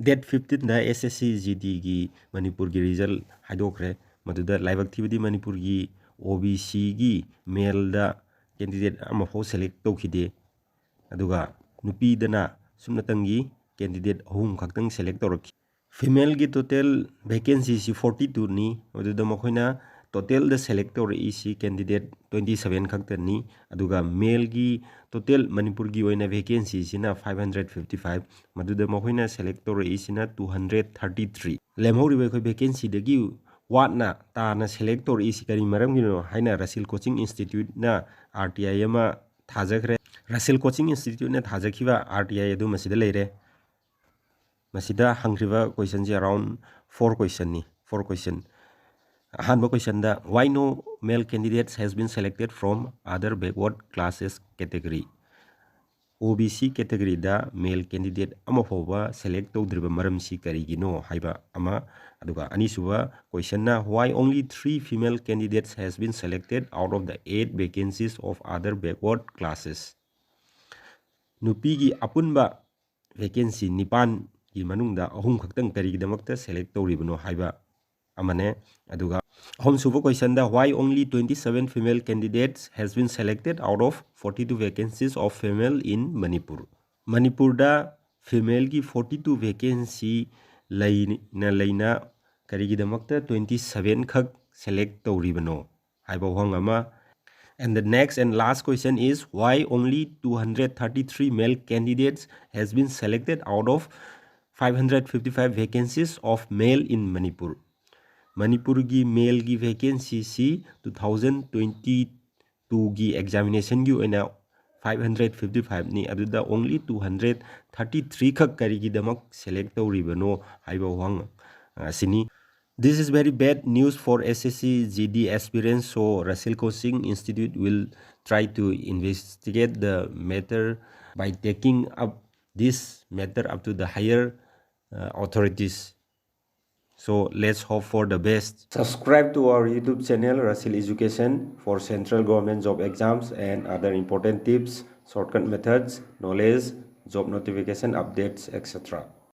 Date 15 da SSC GD gi Manipur gi result haidokre maduda laibak thibadi Manipur gi OBC gi male da candidate amafao select tawkhide aduga nupi dana sumnatangi candidate ahum khaktang select tawrak female gi total vacancy si 42 ni maduda makhoina total da select tawra isi candidate 27 khaktani aduga male gi total Manipur gi oina vacancy sina 555 maduda makhoina select tawra isina 233 lemhori ba khoi vacancy dagi watna ta na select tawra isi kari maram gino haina Rasil coaching institute na RTI ama thajakre Rasil coaching institute na thajakhiba RTI adu masida leire masida hangriba question ji around 4 question ni 4 question Hanba question da why no male candidates has been selected from other backward classes category OBC category da male candidate amafawba select tawdriba maram si karigino haiba ama aduga anisuba question na why only 3 female candidates has been selected out of the 8 vacancies of other backward classes nupi gi apunba vacancy nipan gi manungda ahum khaktang karigidamakta select tawribano haiba amane aduga ahum suba question da why only 27 female candidates has been selected out of 42 vacancies of female in Manipur da female gi 42 vacancy laina karigidamakta 27 khak select tawribano haiba hongama. And the next and last question is why only 233 male candidates has been selected out of 555 vacancies of male in Manipur gi male gi vacancy si 2022 gi examination gi oina 555 ni aduda only 233 khak karigidamak select tawribano haiba wang sini. This is very bad news for SSC GD aspirants, so Rasil Coaching Institute will try to investigate the matter by taking up this matter up to the higher authorities. So let's hope for the best. Subscribe to our YouTube channel Rasil Education for central government job exams and other important tips, shortcut methods, knowledge, job notification updates, etc.